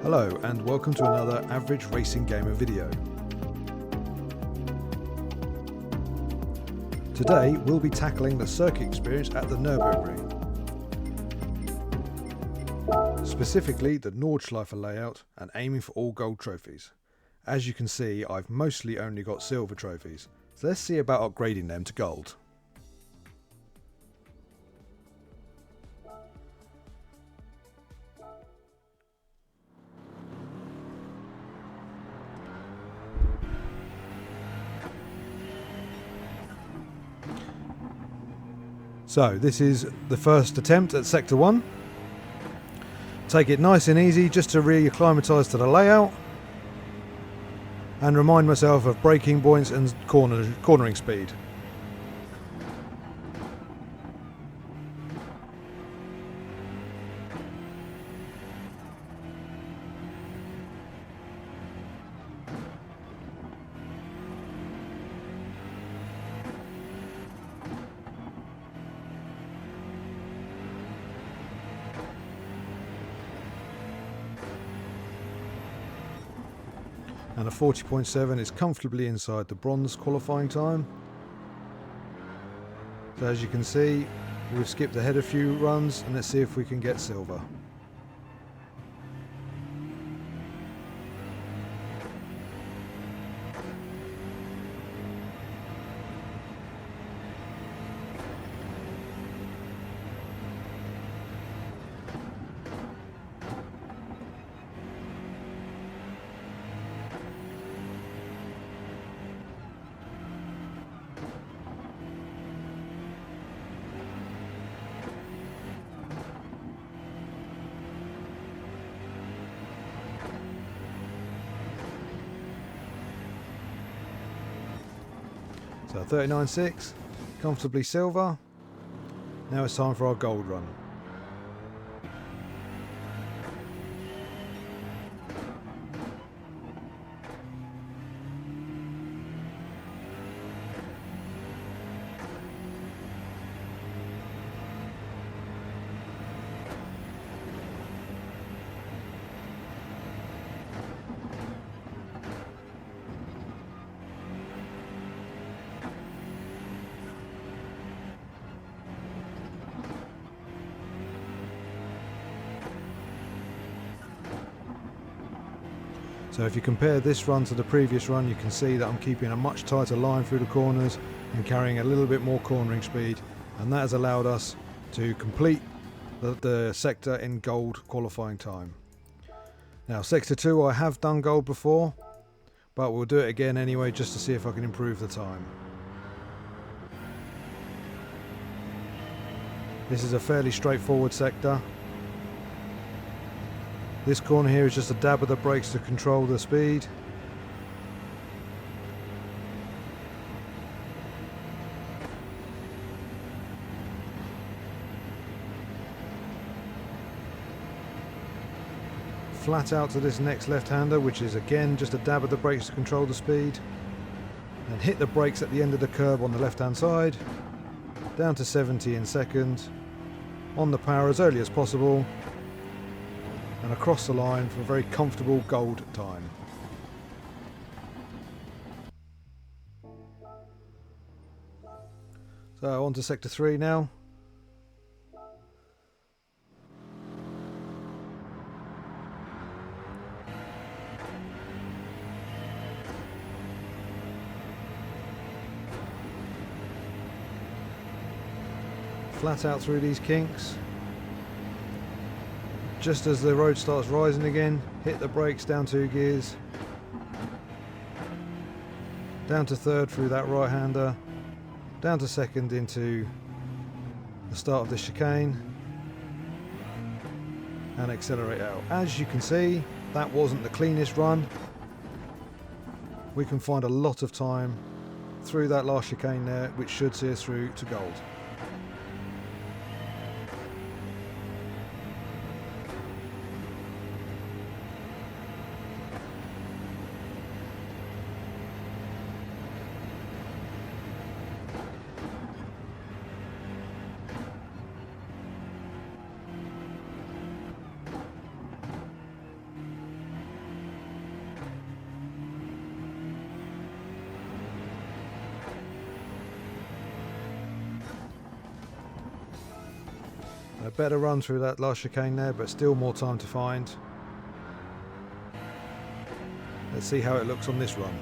Hello and welcome to another Average Racing Gamer video. Today we'll be tackling the circuit experience at the Nürburgring. Specifically the Nordschleife layout and aiming for all gold trophies. As you can see, I've mostly only got silver trophies, so let's see about upgrading them to gold. So this is the first attempt at Sector 1. Take it nice and easy just to re-acclimatise to the layout and remind myself of braking points and cornering speed. And a 40.7 is comfortably inside the bronze qualifying time. So as you can see, we've skipped ahead a few runs, and let's see if we can get silver. So 39.6, comfortably silver. Now it's time for our gold run. So if you compare this run to the previous run, you can see that I'm keeping a much tighter line through the corners and carrying a little bit more cornering speed, and that has allowed us to complete the sector in gold qualifying time. Now Sector 2 I have done gold before, but we'll do it again anyway just to see if I can improve the time. This is a fairly straightforward sector. This corner here is just a dab of the brakes to control the speed. Flat out to this next left-hander, which is again just a dab of the brakes to control the speed. And hit the brakes at the end of the curb on the left-hand side. Down to 70 in second. On the power as early as possible. And across the line for a very comfortable gold time. So on to Sector 3 now. Flat out through these kinks. Just as the road starts rising again, hit the brakes down 2 gears. Down to third through that right-hander. Down to second into the start of the chicane. And accelerate out. As you can see, that wasn't the cleanest run. We can find a lot of time through that last chicane there, which should see us through to gold. A better run through that last chicane there, but still more time to find. Let's see how it looks on this run.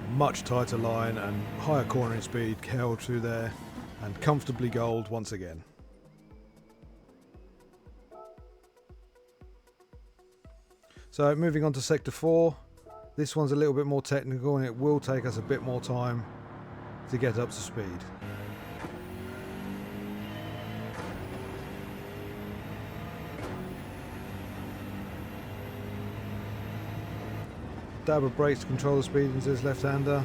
Much tighter line and higher cornering speed held through there, and comfortably gold once again. So moving on to sector 4, this one's a little bit more technical and it will take us a bit more time to get up to speed. Dab of brakes to control the speed into this left-hander.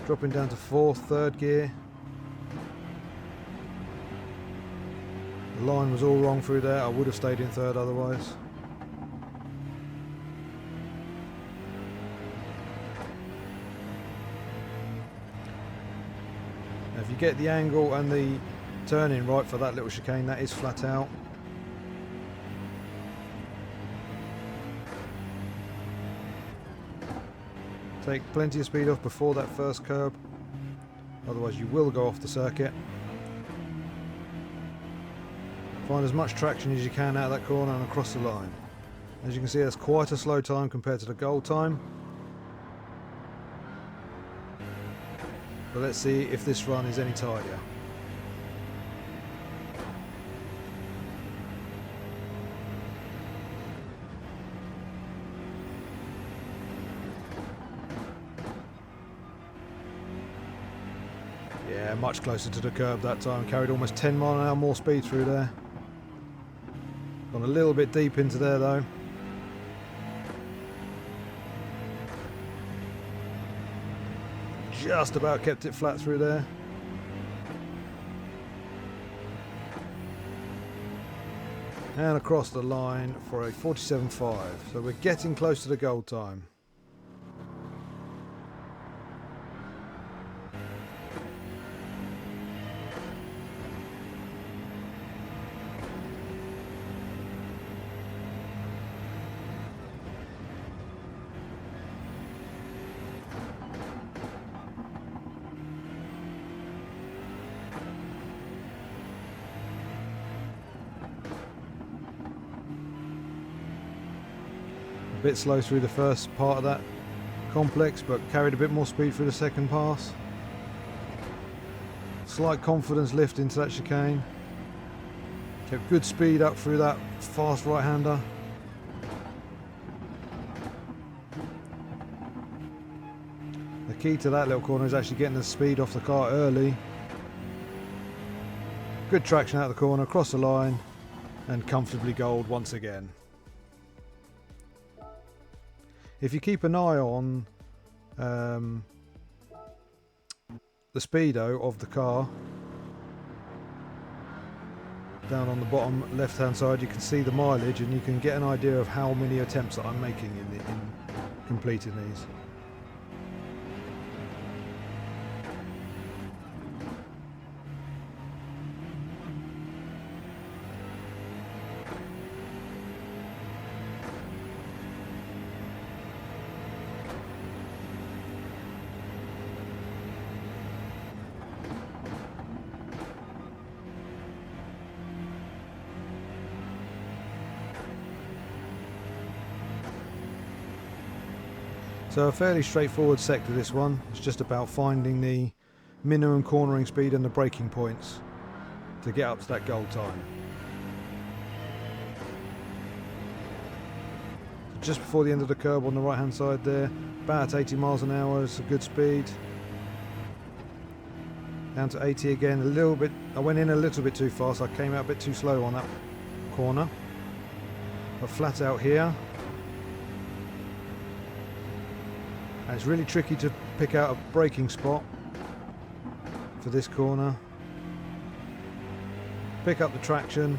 Dropping down to 4th, 3rd gear. The line was all wrong through there. I would have stayed in 3rd otherwise. Now if you get the angle and the turning right for that little chicane, that is flat out. Take plenty of speed off before that first curb, otherwise you will go off the circuit. Find as much traction as you can out of that corner and across the line. As you can see, that's quite a slow time compared to the gold time. But let's see if this run is any tidier. Yeah, much closer to the curb that time. Carried almost 10 miles an hour more speed through there. Gone a little bit deep into there though. Just about kept it flat through there. And across the line for a 47.5. So we're getting close to the gold time. A bit slow through the first part of that complex, but carried a bit more speed through the second pass. Slight confidence lift into that chicane. Kept good speed up through that fast right-hander. The key to that little corner is actually getting the speed off the car early. Good traction out of the corner, across the line, and comfortably gold once again. If you keep an eye on the speedo of the car, down on the bottom left hand side you can see the mileage, and you can get an idea of how many attempts that I'm making in completing these. So a fairly straightforward sector this one. It's just about finding the minimum cornering speed and the braking points to get up to that gold time. So just before the end of the curb on the right hand side there, about 80 miles an hour is a good speed. Down to 80 again, a little bit, I went in a little bit too fast, I came out a bit too slow on that corner. But flat out here. And it's really tricky to pick out a braking spot for this corner. Pick up the traction,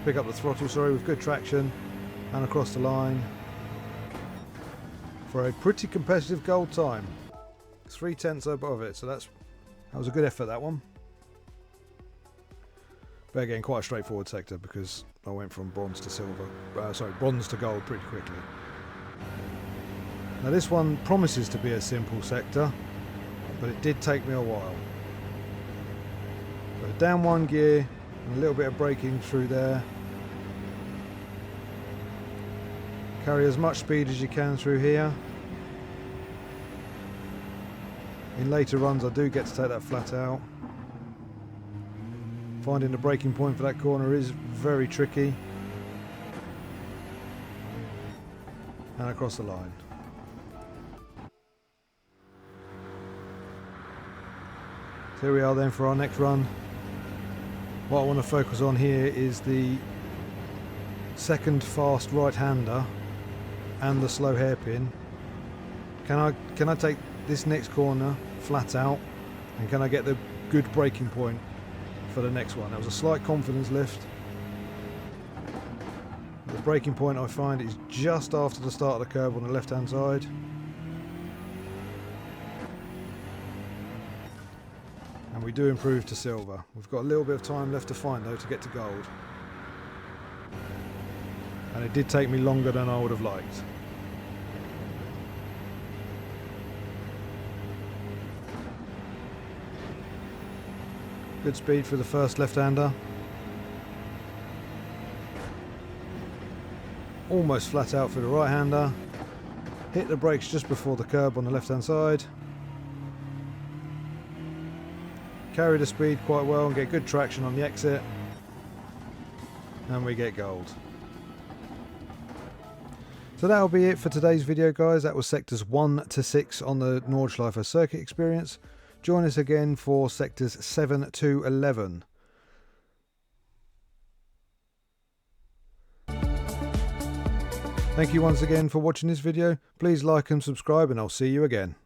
pick up the throttle, sorry, with good traction, and across the line. for a pretty competitive gold time. 3/10 above it, so that was a good effort, that one. But again, quite a straightforward sector because I went from bronze to silver, bronze to gold pretty quickly. Now this one promises to be a simple sector, but it did take me a while. But down one gear and a little bit of braking through there. Carry as much speed as you can through here. In later runs I do get to take that flat out. Finding the braking point for that corner is very tricky. And across the line. So here we are then for our next run. What I want to focus on here is the second fast right-hander and the slow hairpin. Can I take this next corner flat out, and can I get the good braking point for the next one? That was a slight confidence lift. The braking point I find is just after the start of the curb on the left hand side. And we do improve to silver. We've got a little bit of time left to find though to get to gold. And it did take me longer than I would have liked. Good speed for the first left-hander. Almost flat out for the right-hander. Hit the brakes just before the curb on the left-hand side. Carry the speed quite well and get good traction on the exit. And we get gold. So that'll be it for today's video, guys. That was sectors 1 to 6 on the Nordschleife circuit experience. Join us again for sectors 7 to 11. Thank you once again for watching this video. Please like and subscribe, and I'll see you again.